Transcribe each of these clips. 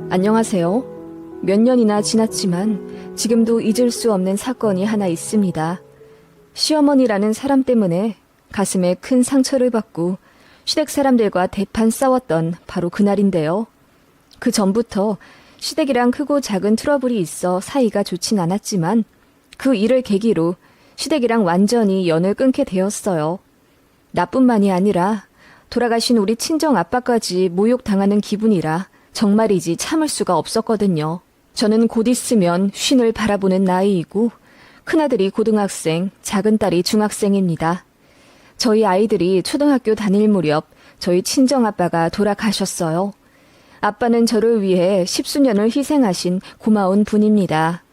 안녕하세요. 몇 년이나 지났지만 지금도 잊을 수 없는 사건이 하나 있습니다. 시어머니라는 사람 때문에 가슴에 큰 상처를 받고 시댁 사람들과 대판 싸웠던 바로 그날인데요. 그 전부터 시댁이랑 크고 작은 트러블이 있어 사이가 좋진 않았지만 그 일을 계기로 시댁이랑 완전히 연을 끊게 되었어요. 나뿐만이 아니라 돌아가신 우리 친정 아빠까지 모욕당하는 기분이라 정말이지 참을 수가 없었거든요. 저는 곧 있으면 쉰을 바라보는 나이이고 큰아들이 고등학생, 작은딸이 중학생입니다. 저희 아이들이 초등학교 다닐 무렵 저희 친정아빠가 돌아가셨어요. 아빠는 저를 위해 십수년을 희생하신 고마운 분입니다.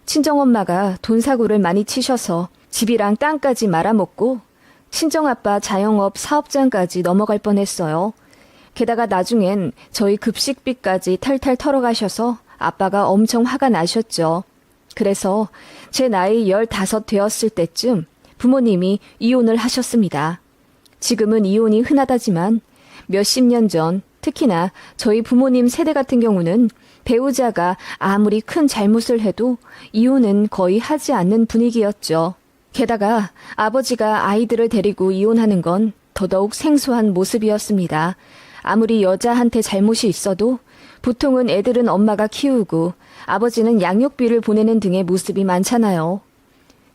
친정엄마가 돈 사고를 많이 치셔서 집이랑 땅까지 말아먹고 친정아빠 자영업 사업장까지 넘어갈 뻔했어요. 게다가 나중엔 저희 급식비까지 탈탈 털어가셔서 아빠가 엄청 화가 나셨죠. 그래서 제 나이 15 되었을 때쯤 부모님이 이혼을 하셨습니다. 지금은 이혼이 흔하다지만 몇십 년 전 특히나 저희 부모님 세대 같은 경우는 배우자가 아무리 큰 잘못을 해도 이혼은 거의 하지 않는 분위기였죠. 게다가 아버지가 아이들을 데리고 이혼하는 건 더더욱 생소한 모습이었습니다. 아무리 여자한테 잘못이 있어도 보통은 애들은 엄마가 키우고 아버지는 양육비를 보내는 등의 모습이 많잖아요.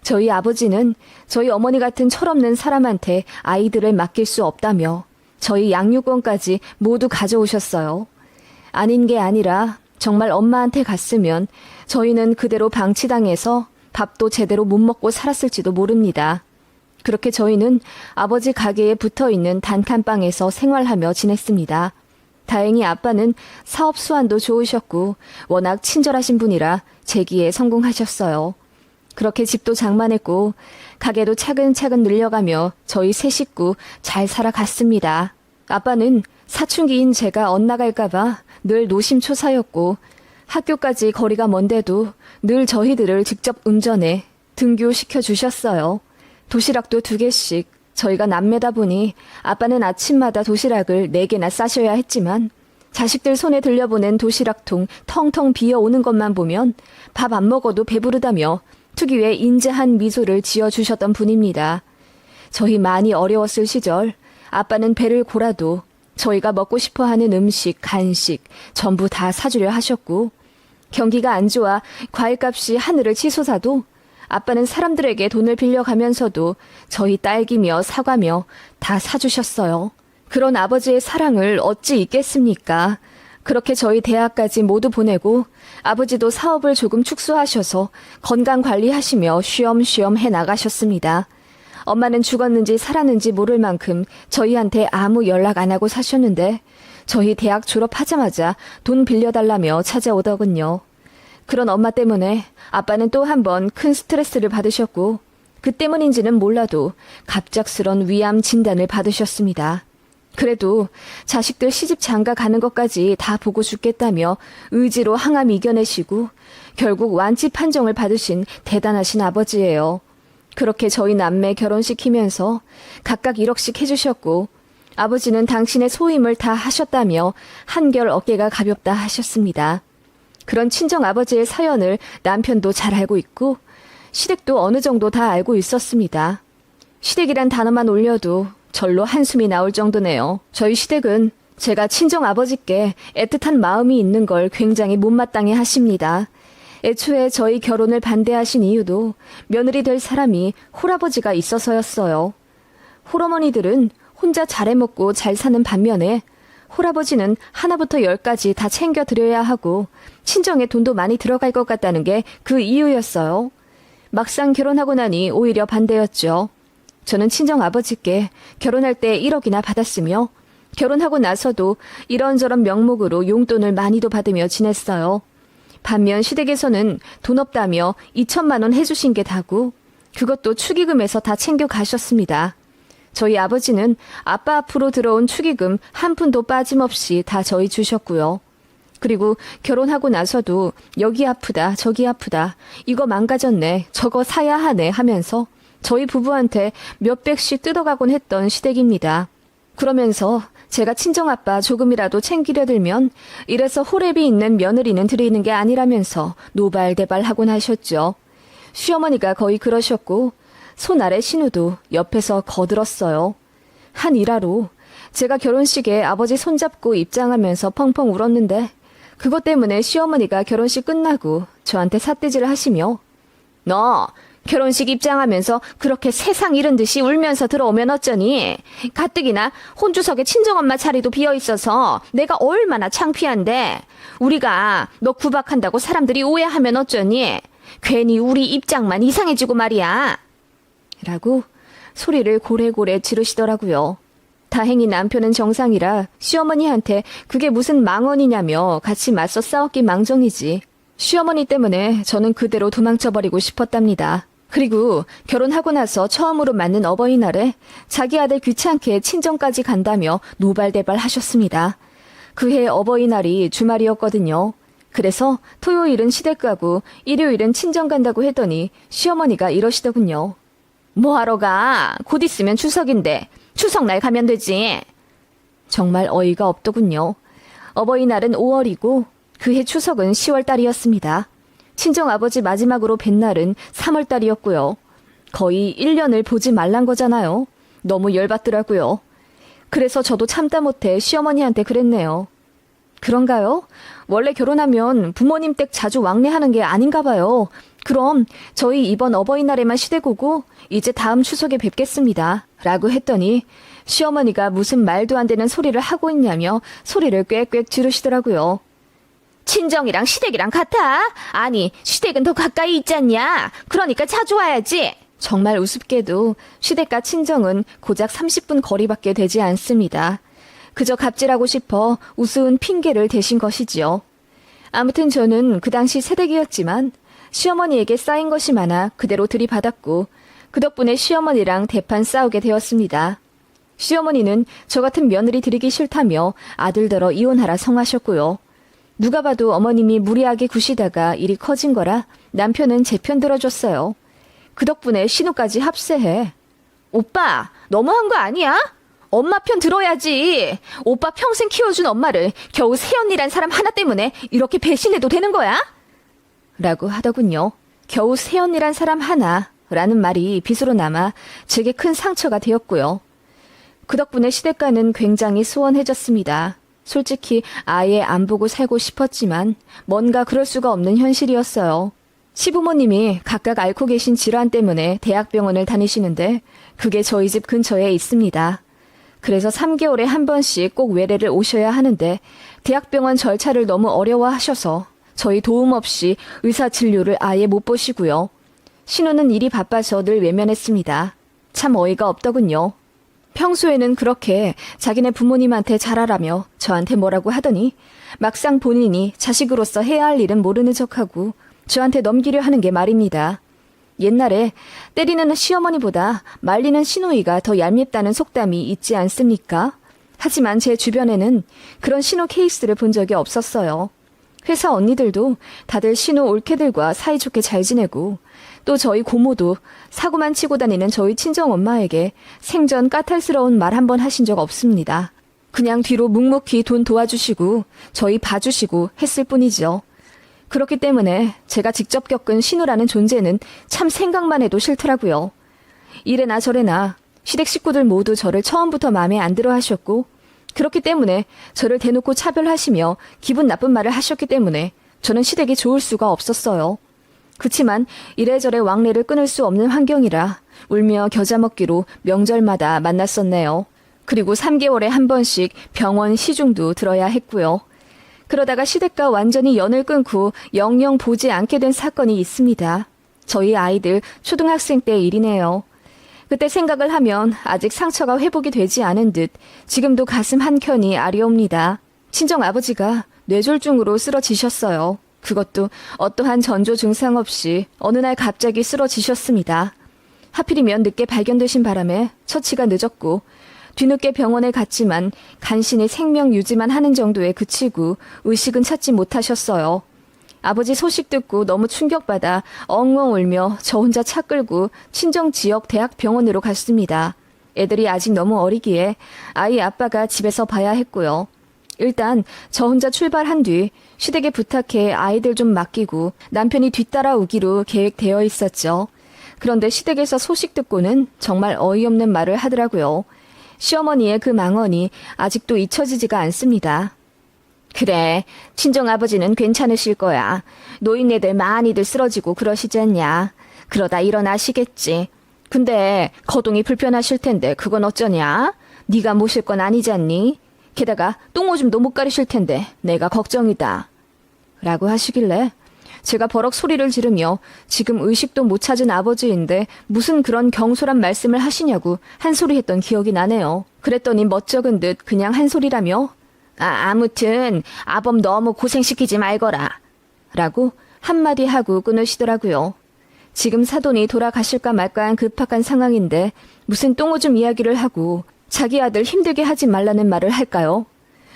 저희 아버지는 저희 어머니 같은 철없는 사람한테 아이들을 맡길 수 없다며 저희 양육권까지 모두 가져오셨어요. 아닌 게 아니라 정말 엄마한테 갔으면 저희는 그대로 방치당해서 밥도 제대로 못 먹고 살았을지도 모릅니다. 그렇게 저희는 아버지 가게에 붙어있는 단칸방에서 생활하며 지냈습니다. 다행히 아빠는 사업 수완도 좋으셨고 워낙 친절하신 분이라 재기에 성공하셨어요. 그렇게 집도 장만했고 가게도 차근차근 늘려가며 저희 세 식구 잘 살아갔습니다. 아빠는 사춘기인 제가 엇나갈까봐 늘 노심초사였고 학교까지 거리가 먼데도 늘 저희들을 직접 운전해 등교시켜 주셨어요. 도시락도 2개씩. 저희가 남매다 보니 아빠는 아침마다 도시락을 4개나 싸셔야 했지만 자식들 손에 들려보낸 도시락통 텅텅 비어오는 것만 보면 밥 안 먹어도 배부르다며 특유의 인자한 미소를 지어주셨던 분입니다. 저희 많이 어려웠을 시절 아빠는 배를 골아도 저희가 먹고 싶어하는 음식, 간식 전부 다 사주려 하셨고 경기가 안 좋아 과일값이 하늘을 치솟아도 아빠는 사람들에게 돈을 빌려가면서도 저희 딸기며 사과며 다 사주셨어요. 그런 아버지의 사랑을 어찌 잊겠습니까? 그렇게 저희 대학까지 모두 보내고 아버지도 사업을 조금 축소하셔서 건강관리하시며 쉬엄쉬엄 해나가셨습니다. 엄마는 죽었는지 살았는지 모를 만큼 저희한테 아무 연락 안 하고 사셨는데 저희 대학 졸업하자마자 돈 빌려달라며 찾아오더군요. 그런 엄마 때문에 아빠는 또 한 번 큰 스트레스를 받으셨고 그 때문인지는 몰라도 갑작스런 위암 진단을 받으셨습니다. 그래도 자식들 시집 장가 가는 것까지 다 보고 죽겠다며 의지로 항암 이겨내시고 결국 완치 판정을 받으신 대단하신 아버지예요. 그렇게 저희 남매 결혼시키면서 각각 1억씩 해주셨고 아버지는 당신의 소임을 다 하셨다며 한결 어깨가 가볍다 하셨습니다. 그런 친정아버지의 사연을 남편도 잘 알고 있고 시댁도 어느 정도 다 알고 있었습니다. 시댁이란 단어만 올려도 절로 한숨이 나올 정도네요. 저희 시댁은 제가 친정아버지께 애틋한 마음이 있는 걸 굉장히 못마땅해 하십니다. 애초에 저희 결혼을 반대하신 이유도 며느리 될 사람이 홀아버지가 있어서였어요. 홀어머니들은 혼자 잘해먹고 잘 사는 반면에 홀아버지는 하나부터 10까지 다 챙겨드려야 하고 친정에 돈도 많이 들어갈 것 같다는 게 그 이유였어요. 막상 결혼하고 나니 오히려 반대였죠. 저는 친정아버지께 결혼할 때 1억이나 받았으며 결혼하고 나서도 이런저런 명목으로 용돈을 많이도 받으며 지냈어요. 반면 시댁에서는 돈 없다며 2천만 원 해주신 게 다고 그것도 축의금에서 다 챙겨가셨습니다. 저희 아버지는 아빠 앞으로 들어온 축의금 한 푼도 빠짐없이 다 저희 주셨고요. 그리고 결혼하고 나서도 여기 아프다 저기 아프다 이거 망가졌네 저거 사야 하네 하면서 저희 부부한테 몇백씩 뜯어가곤 했던 시댁입니다. 그러면서 제가 친정아빠 조금이라도 챙기려 들면 이래서 호랩이 있는 며느리는 드리는 게 아니라면서 노발대발하곤 하셨죠. 시어머니가 거의 그러셨고 손 아래 신우도 옆에서 거들었어요. 한 일화로 제가 결혼식에 아버지 손잡고 입장하면서 펑펑 울었는데 그것 때문에 시어머니가 결혼식 끝나고 저한테 삿대질을 하시며 너 결혼식 입장하면서 그렇게 세상 잃은 듯이 울면서 들어오면 어쩌니? 가뜩이나 혼주석에 친정엄마 자리도 비어있어서 내가 얼마나 창피한데 우리가 너 구박한다고 사람들이 오해하면 어쩌니? 괜히 우리 입장만 이상해지고 말이야. 라고 소리를 고래고래 지르시더라고요. 다행히 남편은 정상이라 시어머니한테 그게 무슨 망언이냐며 같이 맞서 싸웠기 망정이지. 시어머니 때문에 저는 그대로 도망쳐버리고 싶었답니다. 그리고 결혼하고 나서 처음으로 맞는 어버이날에 자기 아들 귀찮게 친정까지 간다며 노발대발 하셨습니다. 그해 어버이날이 주말이었거든요. 그래서 토요일은 시댁 가고 일요일은 친정 간다고 했더니 시어머니가 이러시더군요. 뭐하러 가? 곧 있으면 추석인데 추석날 가면 되지. 정말 어이가 없더군요. 어버이날은 5월이고 그해 추석은 10월달이었습니다. 친정아버지 마지막으로 뵌 날은 3월달이었고요. 거의 1년을 보지 말란 거잖아요. 너무 열받더라고요. 그래서 저도 참다 못해 시어머니한테 그랬네요. 그런가요? 원래 결혼하면 부모님 댁 자주 왕래하는 게 아닌가 봐요. 그럼 저희 이번 어버이날에만 시댁 오고 이제 다음 추석에 뵙겠습니다. 라고 했더니 시어머니가 무슨 말도 안 되는 소리를 하고 있냐며 소리를 꽥꽥 지르시더라고요. 친정이랑 시댁이랑 같아? 아니, 시댁은 더 가까이 있지 않냐? 그러니까 자주 와야지. 정말 우습게도 시댁과 친정은 고작 30분 거리밖에 되지 않습니다. 그저 갑질하고 싶어 우스운 핑계를 대신 것이지요. 아무튼 저는 그 당시 새댁이었지만 시어머니에게 쌓인 것이 많아 그대로 들이받았고 그 덕분에 시어머니랑 대판 싸우게 되었습니다. 시어머니는 저 같은 며느리 들이기 싫다며 아들더러 이혼하라 성하셨고요. 누가 봐도 어머님이 무리하게 구시다가 일이 커진 거라 남편은 제 편 들어줬어요. 그 덕분에 신우까지 합세해. 오빠, 너무한 거 아니야? 엄마 편 들어야지. 오빠 평생 키워준 엄마를 겨우 새언니란 사람 하나 때문에 이렇게 배신해도 되는 거야? 라고 하더군요. 겨우 새언니란 사람 하나라는 말이 빗으로 남아 제게 큰 상처가 되었고요. 그 덕분에 시댁과는 굉장히 소원해졌습니다. 솔직히 아예 안 보고 살고 싶었지만 뭔가 그럴 수가 없는 현실이었어요. 시부모님이 각각 앓고 계신 질환 때문에 대학병원을 다니시는데 그게 저희 집 근처에 있습니다. 그래서 3개월에 한 번씩 꼭 외래를 오셔야 하는데 대학병원 절차를 너무 어려워하셔서 저희 도움 없이 의사 진료를 아예 못 보시고요. 신우는 일이 바빠서 늘 외면했습니다. 참 어이가 없더군요. 평소에는 그렇게 자기네 부모님한테 잘하라며 저한테 뭐라고 하더니 막상 본인이 자식으로서 해야 할 일은 모르는 척하고 저한테 넘기려 하는 게 말입니다. 옛날에 때리는 시어머니보다 말리는 시누이가 더 얄밉다는 속담이 있지 않습니까? 하지만 제 주변에는 그런 신우 케이스를 본 적이 없었어요. 회사 언니들도 다들 신우 올케들과 사이좋게 잘 지내고 또 저희 고모도 사고만 치고 다니는 저희 친정엄마에게 생전 까탈스러운 말 한 번 하신 적 없습니다. 그냥 뒤로 묵묵히 돈 도와주시고 저희 봐주시고 했을 뿐이죠. 그렇기 때문에 제가 직접 겪은 신우라는 존재는 참 생각만 해도 싫더라고요. 이래나 저래나 시댁 식구들 모두 저를 처음부터 마음에 안 들어 하셨고 그렇기 때문에 저를 대놓고 차별하시며 기분 나쁜 말을 하셨기 때문에 저는 시댁이 좋을 수가 없었어요. 그치만 이래저래 왕래를 끊을 수 없는 환경이라 울며 겨자 먹기로 명절마다 만났었네요. 그리고 3개월에 한 번씩 병원 시중도 들어야 했고요. 그러다가 시댁과 완전히 연을 끊고 영영 보지 않게 된 사건이 있습니다. 저희 아이들 초등학생 때 일이네요. 그때 생각을 하면 아직 상처가 회복이 되지 않은 듯 지금도 가슴 한켠이 아리옵니다. 친정아버지가 뇌졸중으로 쓰러지셨어요. 그것도 어떠한 전조 증상 없이 어느 날 갑자기 쓰러지셨습니다. 하필이면 늦게 발견되신 바람에 처치가 늦었고 뒤늦게 병원에 갔지만 간신히 생명 유지만 하는 정도에 그치고 의식은 찾지 못하셨어요. 아버지 소식 듣고 너무 충격받아 엉엉 울며 저 혼자 차 끌고 친정 지역 대학병원으로 갔습니다. 애들이 아직 너무 어리기에 아이 아빠가 집에서 봐야 했고요. 일단 저 혼자 출발한 뒤 시댁에 부탁해 아이들 좀 맡기고 남편이 뒤따라오기로 계획되어 있었죠. 그런데 시댁에서 소식 듣고는 정말 어이없는 말을 하더라고요. 시어머니의 그 망언이 아직도 잊혀지지가 않습니다. 그래, 친정아버지는 괜찮으실 거야. 노인네들 많이들 쓰러지고 그러시지 않냐. 그러다 일어나시겠지. 근데 거동이 불편하실 텐데 그건 어쩌냐? 네가 모실 건 아니지 않니? 게다가 똥오줌도 못 가리실 텐데 내가 걱정이다. 라고 하시길래 제가 버럭 소리를 지르며 지금 의식도 못 찾은 아버지인데 무슨 그런 경솔한 말씀을 하시냐고 한 소리 했던 기억이 나네요. 그랬더니 멋쩍은 듯 그냥 한 소리라며 아무튼 아범 너무 고생시키지 말거라. 라고 한마디 하고 끊으시더라고요. 지금 사돈이 돌아가실까 말까한 급박한 상황인데 무슨 똥오줌 이야기를 하고 자기 아들 힘들게 하지 말라는 말을 할까요?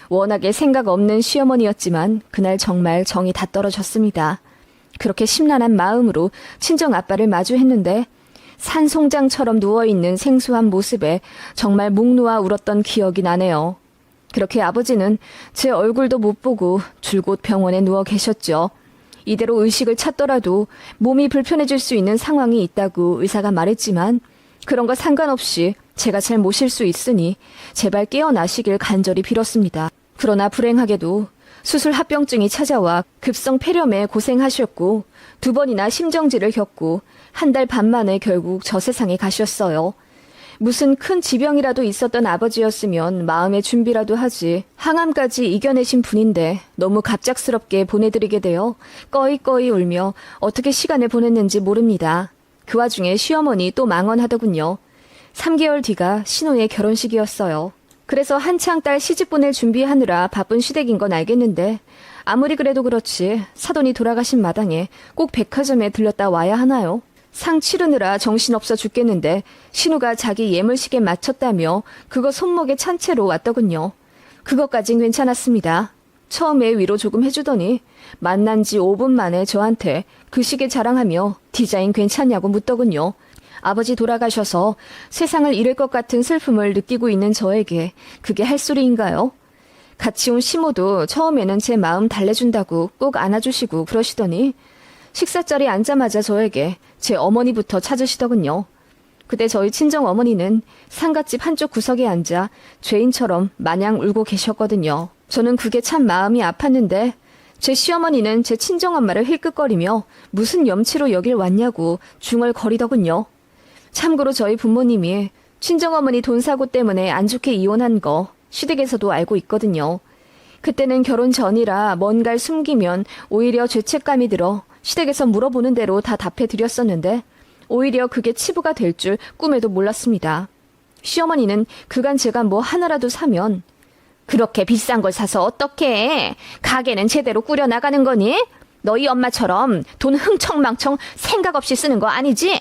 워낙에 생각 없는 시어머니였지만 그날 정말 정이 다 떨어졌습니다. 그렇게 심란한 마음으로 친정 아빠를 마주했는데 산송장처럼 누워있는 생소한 모습에 정말 목 놓아 울었던 기억이 나네요. 그렇게 아버지는 제 얼굴도 못 보고 줄곧 병원에 누워 계셨죠. 이대로 의식을 찾더라도 몸이 불편해질 수 있는 상황이 있다고 의사가 말했지만 그런 거 상관없이 제가 잘 모실 수 있으니 제발 깨어나시길 간절히 빌었습니다. 그러나 불행하게도 수술 합병증이 찾아와 급성 폐렴에 고생하셨고 2번이나 심정지를 겪고 1달 반 만에 결국 저 세상에 가셨어요. 무슨 큰 지병이라도 있었던 아버지였으면 마음의 준비라도 하지 항암까지 이겨내신 분인데 너무 갑작스럽게 보내드리게 되어 꺼이꺼이 울며 어떻게 시간을 보냈는지 모릅니다. 그 와중에 시어머니 또 망언하더군요. 3개월 뒤가 신호의 결혼식이었어요. 그래서 한창 딸 시집 보낼 준비하느라 바쁜 시댁인 건 알겠는데 아무리 그래도 그렇지 사돈이 돌아가신 마당에 꼭 백화점에 들렸다 와야 하나요? 상 치르느라 정신없어 죽겠는데 신우가 자기 예물시계 맞췄다며 그거 손목에 찬 채로 왔더군요. 그것까진 괜찮았습니다. 처음에 위로 조금 해주더니 만난 지 5분 만에 저한테 그 시계 자랑하며 디자인 괜찮냐고 묻더군요. 아버지 돌아가셔서 세상을 잃을 것 같은 슬픔을 느끼고 있는 저에게 그게 할 소리인가요? 같이 온 시모도 처음에는 제 마음 달래준다고 꼭 안아주시고 그러시더니 식사 자리에 앉자마자 저에게 제 어머니부터 찾으시더군요. 그때 저희 친정 어머니는 상갓집 한쪽 구석에 앉아 죄인처럼 마냥 울고 계셨거든요. 저는 그게 참 마음이 아팠는데 제 시어머니는 제 친정엄마를 힐끗거리며 무슨 염치로 여길 왔냐고 중얼거리더군요. 참고로 저희 부모님이 친정어머니 돈 사고 때문에 안 좋게 이혼한 거 시댁에서도 알고 있거든요. 그때는 결혼 전이라 뭔가를 숨기면 오히려 죄책감이 들어 시댁에서 물어보는 대로 다 답해드렸었는데 오히려 그게 치부가 될 줄 꿈에도 몰랐습니다. 시어머니는 그간 제가 뭐 하나라도 사면 그렇게 비싼 걸 사서 어떡해? 가게는 제대로 꾸려나가는 거니? 너희 엄마처럼 돈 흥청망청 생각 없이 쓰는 거 아니지?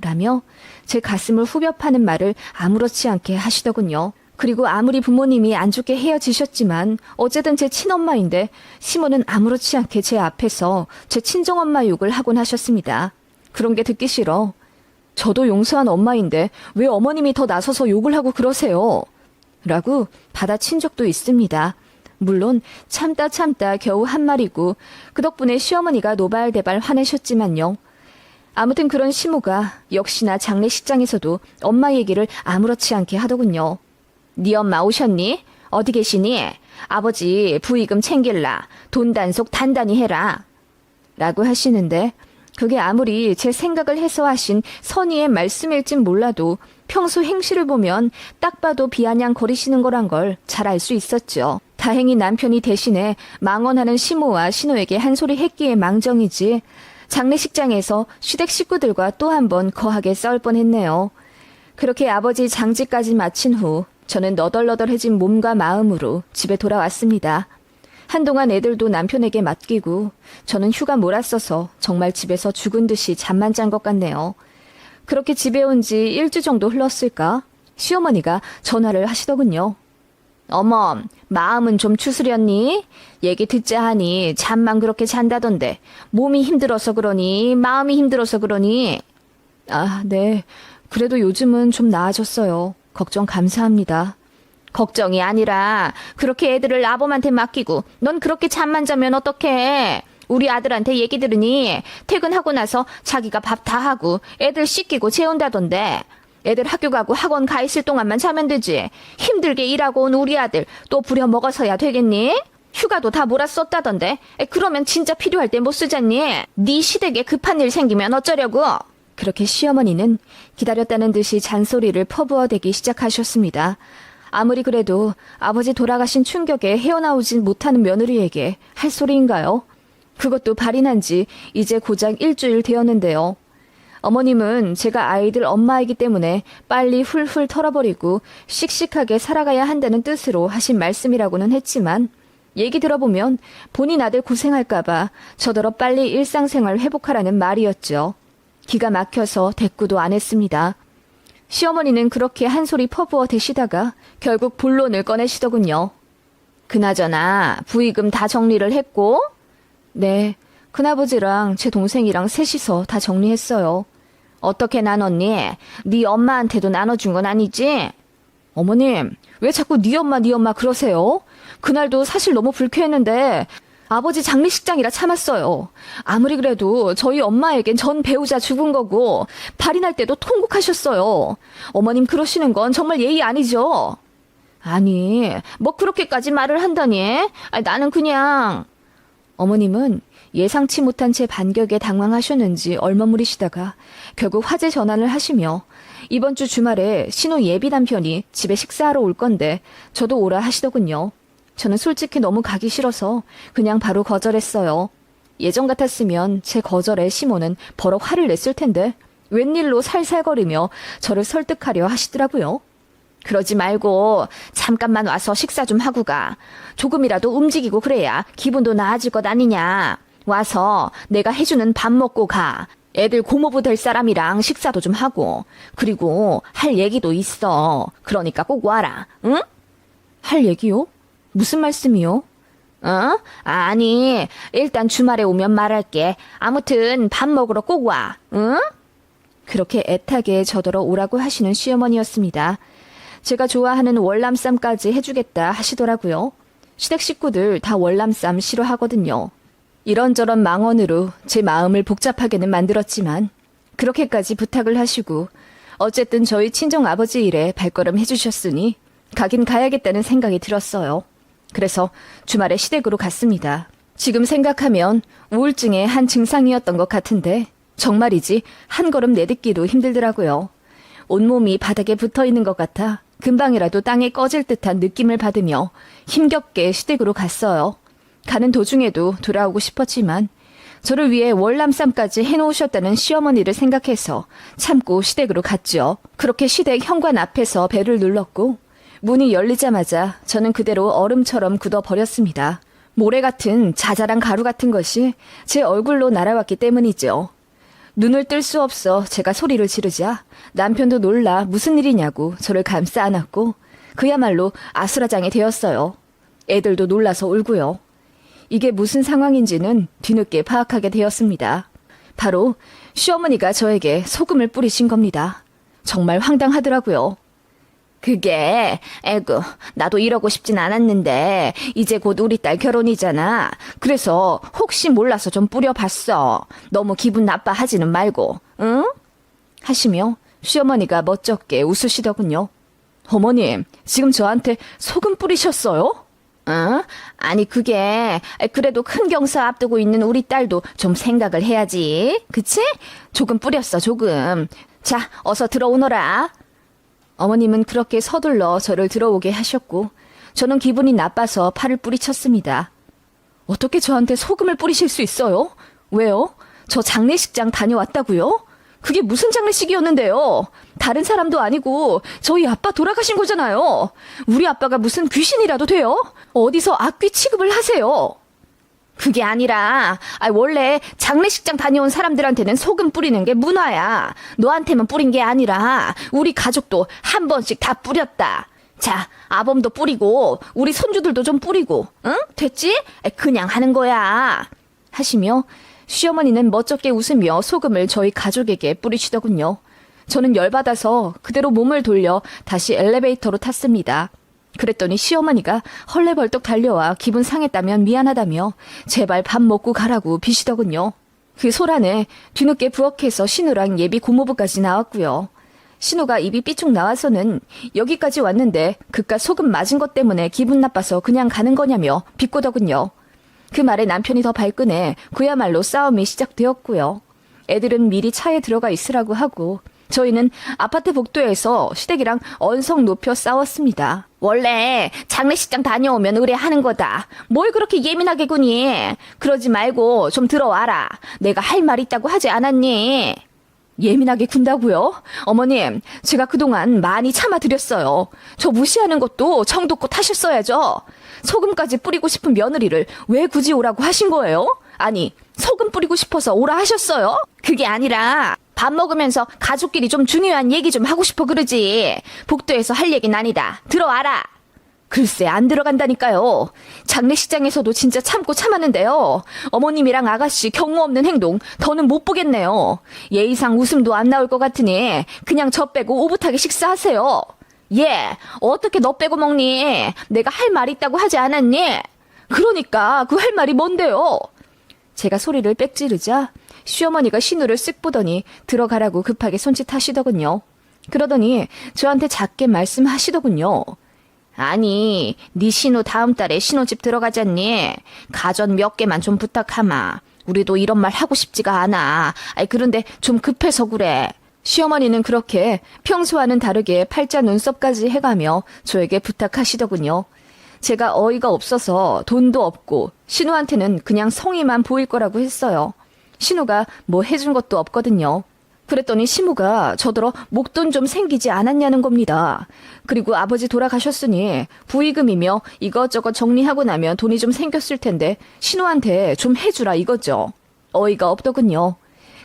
라며 제 가슴을 후벼 파는 말을 아무렇지 않게 하시더군요. 그리고 아무리 부모님이 안 좋게 헤어지셨지만 어쨌든 제 친엄마인데 시모는 아무렇지 않게 제 앞에서 제 친정엄마 욕을 하곤 하셨습니다. 그런 게 듣기 싫어. 저도 용서한 엄마인데 왜 어머님이 더 나서서 욕을 하고 그러세요? 라고 받아친 적도 있습니다. 물론 참다 겨우 한 말이고 그 덕분에 시어머니가 노발대발 화내셨지만요. 아무튼 그런 시모가 역시나 장례식장에서도 엄마 얘기를 아무렇지 않게 하더군요. 네 엄마 오셨니? 어디 계시니? 아버지 부의금 챙길라. 돈 단속 단단히 해라. 라고 하시는데 그게 아무리 제 생각을 해서 하신 선의의 말씀일진 몰라도 평소 행실을 보면 딱 봐도 비아냥거리시는 거란 걸 잘 알 수 있었죠. 다행히 남편이 대신에 망언하는 시모와 신호에게 한 소리 했기에 망정이지 장례식장에서 시댁 식구들과 또 한 번 거하게 싸울 뻔했네요. 그렇게 아버지 장지까지 마친 후 저는 너덜너덜해진 몸과 마음으로 집에 돌아왔습니다. 한동안 애들도 남편에게 맡기고 저는 휴가 몰았어서 정말 집에서 죽은 듯이 잠만 잔 것 같네요. 그렇게 집에 온 지 1주 정도 흘렀을까? 시어머니가 전화를 하시더군요. 어머, 마음은 좀 추스렸니? 얘기 듣자 하니 잠만 그렇게 잔다던데 몸이 힘들어서 그러니 마음이 힘들어서 그러니? 아, 네. 그래도 요즘은 좀 나아졌어요. 걱정 감사합니다. 걱정이 아니라 그렇게 애들을 아범한테 맡기고 넌 그렇게 잠만 자면 어떡해. 우리 아들한테 얘기 들으니 퇴근하고 나서 자기가 밥 다 하고 애들 씻기고 재운다던데. 애들 학교 가고 학원 가 있을 동안만 자면 되지. 힘들게 일하고 온 우리 아들 또 부려먹어서야 되겠니? 휴가도 다 몰았었다던데. 그러면 진짜 필요할 때 못 쓰잖니. 네 시댁에 급한 일 생기면 어쩌려고. 그렇게 시어머니는 기다렸다는 듯이 잔소리를 퍼부어대기 시작하셨습니다. 아무리 그래도 아버지 돌아가신 충격에 헤어나오진 못하는 며느리에게 할 소리인가요? 그것도 발인한 지 이제 고작 일주일 되었는데요. 어머님은 제가 아이들 엄마이기 때문에 빨리 훌훌 털어버리고 씩씩하게 살아가야 한다는 뜻으로 하신 말씀이라고는 했지만 얘기 들어보면 본인 아들 고생할까봐 저더러 빨리 일상생활 회복하라는 말이었죠. 기가 막혀서 대꾸도 안 했습니다. 시어머니는 그렇게 한 소리 퍼부어 대시다가 결국 본론을 꺼내시더군요. 그나저나 부의금 다 정리를 했고? 네, 큰아버지랑 제 동생이랑 셋이서 다 정리했어요. 어떻게 나눴니? 네 엄마한테도 나눠준 건 아니지? 어머님, 왜 자꾸 네 엄마 그러세요? 그날도 사실 너무 불쾌했는데 아버지 장례식장이라 참았어요. 아무리 그래도 저희 엄마에겐 전 배우자 죽은 거고 발인할 때도 통곡하셨어요. 어머님 그러시는 건 정말 예의 아니죠? 아니, 뭐 그렇게까지 말을 한다니? 나는 그냥... 어머님은 예상치 못한 제 반격에 당황하셨는지 얼머무리시다가 결국 화제 전환을 하시며 이번 주 주말에 신우 예비 남편이 집에 식사하러 올 건데 저도 오라 하시더군요. 저는 솔직히 너무 가기 싫어서 그냥 바로 거절했어요. 예전 같았으면 제 거절에 시모는 버럭 화를 냈을 텐데 웬일로 살살거리며 저를 설득하려 하시더라고요. 그러지 말고 잠깐만 와서 식사 좀 하고 가. 조금이라도 움직이고 그래야 기분도 나아질 것 아니냐. 와서 내가 해주는 밥 먹고 가. 애들 고모부 될 사람이랑 식사도 좀 하고. 그리고 할 얘기도 있어. 그러니까 꼭 와라. 응? 할 얘기요? 무슨 말씀이요? 아니, 일단 주말에 오면 말할게. 아무튼 밥 먹으러 꼭 와. 응? 그렇게 애타게 저더러 오라고 하시는 시어머니였습니다. 제가 좋아하는 월남쌈까지 해주겠다 하시더라고요. 시댁 식구들 다 월남쌈 싫어하거든요. 이런저런 망언으로 제 마음을 복잡하게는 만들었지만 그렇게까지 부탁을 하시고 어쨌든 저희 친정아버지 일에 발걸음 해주셨으니 가긴 가야겠다는 생각이 들었어요. 그래서 주말에 시댁으로 갔습니다. 지금 생각하면 우울증의 한 증상이었던 것 같은데 정말이지 한 걸음 내딛기도 힘들더라고요. 온몸이 바닥에 붙어있는 것 같아 금방이라도 땅에 꺼질 듯한 느낌을 받으며 힘겹게 시댁으로 갔어요. 가는 도중에도 돌아오고 싶었지만 저를 위해 월남쌈까지 해놓으셨다는 시어머니를 생각해서 참고 시댁으로 갔죠. 그렇게 시댁 현관 앞에서 벨을 눌렀고 문이 열리자마자 저는 그대로 얼음처럼 굳어버렸습니다. 모래 같은 자잘한 가루 같은 것이 제 얼굴로 날아왔기 때문이죠. 눈을 뜰 수 없어 제가 소리를 지르자 남편도 놀라 무슨 일이냐고 저를 감싸 안았고 그야말로 아수라장이 되었어요. 애들도 놀라서 울고요. 이게 무슨 상황인지는 뒤늦게 파악하게 되었습니다. 바로 시어머니가 저에게 소금을 뿌리신 겁니다. 정말 황당하더라고요. 그게 에구 나도 이러고 싶진 않았는데 이제 곧 우리 딸 결혼이잖아. 그래서 혹시 몰라서 좀 뿌려봤어. 너무 기분 나빠하지는 말고. 응? 하시며 시어머니가 멋쩍게 웃으시더군요. 어머님, 지금 저한테 소금 뿌리셨어요? 응? 아니 그게 그래도 큰 경사 앞두고 있는 우리 딸도 좀 생각을 해야지. 그치? 조금 뿌렸어 조금. 자 어서 들어오너라. 어머님은 그렇게 서둘러 저를 들어오게 하셨고 저는 기분이 나빠서 팔을 뿌리쳤습니다. 어떻게 저한테 소금을 뿌리실 수 있어요? 왜요? 저 장례식장 다녀왔다고요? 그게 무슨 장례식이었는데요? 다른 사람도 아니고 저희 아빠 돌아가신 거잖아요. 우리 아빠가 무슨 귀신이라도 돼요? 어디서 악귀 취급을 하세요? 그게 아니라 원래 장례식장 다녀온 사람들한테는 소금 뿌리는 게 문화야. 너한테만 뿌린 게 아니라 우리 가족도 한 번씩 다 뿌렸다. 자, 아범도 뿌리고 우리 손주들도 좀 뿌리고. 응? 됐지? 그냥 하는 거야. 하시며 시어머니는 멋쩍게 웃으며 소금을 저희 가족에게 뿌리시더군요. 저는 열받아서 그대로 몸을 돌려 다시 엘리베이터로 탔습니다. 그랬더니 시어머니가 헐레벌떡 달려와 기분 상했다면 미안하다며 제발 밥 먹고 가라고 비시더군요. 그 소란에 뒤늦게 부엌에서 신우랑 예비 고모부까지 나왔고요. 신우가 입이 삐쭉 나와서는 여기까지 왔는데 그깟 소금 맞은 것 때문에 기분 나빠서 그냥 가는 거냐며 비꼬더군요. 그 말에 남편이 더 발끈해 그야말로 싸움이 시작되었고요. 애들은 미리 차에 들어가 있으라고 하고 저희는 아파트 복도에서 시댁이랑 언성 높여 싸웠습니다. 원래 장례식장 다녀오면 의뢰하는 거다. 뭘 그렇게 예민하게 구니? 그러지 말고 좀 들어와라. 내가 할 말 있다고 하지 않았니? 예민하게 군다고요? 어머님, 제가 그동안 많이 참아드렸어요. 저 무시하는 것도 정도껏 하셨어야죠. 소금까지 뿌리고 싶은 며느리를 왜 굳이 오라고 하신 거예요? 아니, 소금 뿌리고 싶어서 오라 하셨어요? 그게 아니라 밥 먹으면서 가족끼리 좀 중요한 얘기 좀 하고 싶어 그러지. 복도에서 할 얘기는 아니다. 들어와라. 글쎄 안 들어간다니까요. 장례식장에서도 진짜 참고 참았는데요. 어머님이랑 아가씨 경우 없는 행동 더는 못 보겠네요. 예의상 웃음도 안 나올 것 같으니 그냥 저 빼고 오붓하게 식사하세요. 예, 어떻게 너 빼고 먹니? 내가 할 말 있다고 하지 않았니? 그러니까 그 할 말이 뭔데요? 제가 소리를 빽 지르자 시어머니가 신우를 쓱 보더니 들어가라고 급하게 손짓하시더군요. 그러더니 저한테 작게 말씀하시더군요. 아니, 네 신우 다음 달에 신혼집 들어가잖니? 가전 몇 개만 좀 부탁하마. 우리도 이런 말 하고 싶지가 않아. 아이, 그런데 좀 급해서 그래. 시어머니는 그렇게 평소와는 다르게 팔자 눈썹까지 해가며 저에게 부탁하시더군요. 제가 어이가 없어서 돈도 없고 신우한테는 그냥 성의만 보일 거라고 했어요. 신우가 뭐 해준 것도 없거든요. 그랬더니 시무가 저더러 목돈 좀 생기지 않았냐는 겁니다. 그리고 아버지 돌아가셨으니 부의금이며 이것저것 정리하고 나면 돈이 좀 생겼을 텐데 신우한테 좀 해주라 이거죠. 어이가 없더군요.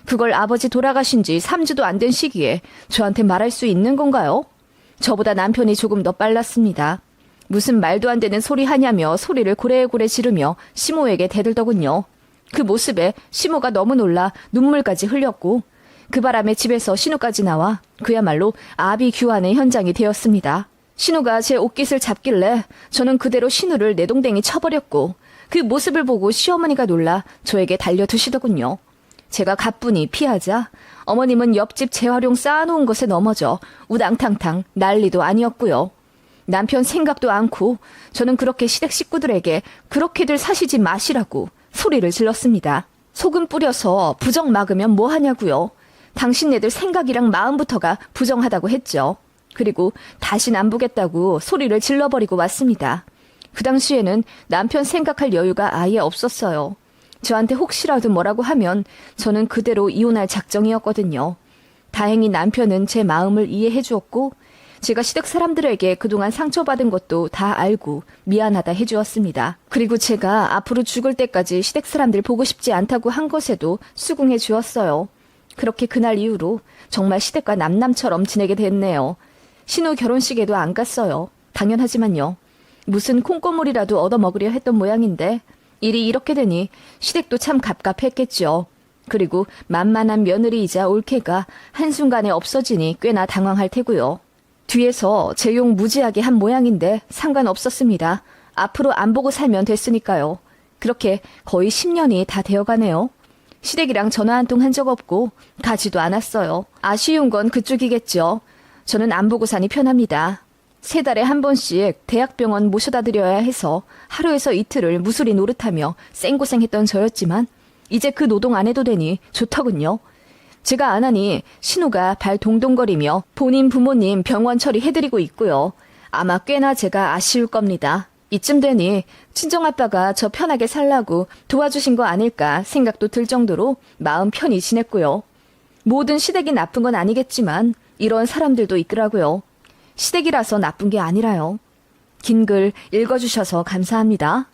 그걸 아버지 돌아가신 지 3주도 안 된 시기에 저한테 말할 수 있는 건가요? 저보다 남편이 조금 더 빨랐습니다. 무슨 말도 안 되는 소리 하냐며 소리를 고래고래 지르며 시모에게 대들더군요. 그 모습에 시모가 너무 놀라 눈물까지 흘렸고 그 바람에 집에서 신우까지 나와 그야말로 아비규환의 현장이 되었습니다. 신우가 제 옷깃을 잡길래 저는 그대로 신우를 내동댕이 쳐버렸고 그 모습을 보고 시어머니가 놀라 저에게 달려드시더군요. 제가 가뿐히 피하자 어머님은 옆집 재활용 쌓아놓은 것에 넘어져 우당탕탕 난리도 아니었고요. 남편 생각도 않고 저는 그렇게 시댁 식구들에게 그렇게들 사시지 마시라고 소리를 질렀습니다. 소금 뿌려서 부정 막으면 뭐 하냐고요. 당신네들 생각이랑 마음부터가 부정하다고 했죠. 그리고 다신 안 보겠다고 소리를 질러버리고 왔습니다. 그 당시에는 남편 생각할 여유가 아예 없었어요. 저한테 혹시라도 뭐라고 하면 저는 그대로 이혼할 작정이었거든요. 다행히 남편은 제 마음을 이해해 주었고 제가 시댁 사람들에게 그동안 상처받은 것도 다 알고 미안하다 해주었습니다. 그리고 제가 앞으로 죽을 때까지 시댁 사람들 보고 싶지 않다고 한 것에도 수긍해 주었어요. 그렇게 그날 이후로 정말 시댁과 남남처럼 지내게 됐네요. 신우 결혼식에도 안 갔어요. 당연하지만요. 무슨 콩고물이라도 얻어먹으려 했던 모양인데 일이 이렇게 되니 시댁도 참 갑갑했겠죠. 그리고 만만한 며느리이자 올케가 한순간에 없어지니 꽤나 당황할 테고요. 뒤에서 제 욕 무지하게 한 모양인데 상관없었습니다. 앞으로 안 보고 살면 됐으니까요. 그렇게 거의 10년이 다 되어가네요. 시댁이랑 전화 한 통 한 적 없고 가지도 않았어요. 아쉬운 건 그쪽이겠죠. 저는 안 보고 사니 편합니다. 3달에 한 번씩 대학병원 모셔다 드려야 해서 하루에서 이틀을 무수리 노릇하며 쌩고생했던 저였지만 이제 그 노동 안 해도 되니 좋더군요. 제가 안 하니 신우가 발 동동거리며 본인 부모님 병원 처리해드리고 있고요. 아마 꽤나 제가 아쉬울 겁니다. 이쯤 되니 친정아빠가 저 편하게 살라고 도와주신 거 아닐까 생각도 들 정도로 마음 편히 지냈고요. 모든 시댁이 나쁜 건 아니겠지만 이런 사람들도 있더라고요. 시댁이라서 나쁜 게 아니라요. 긴 글 읽어주셔서 감사합니다.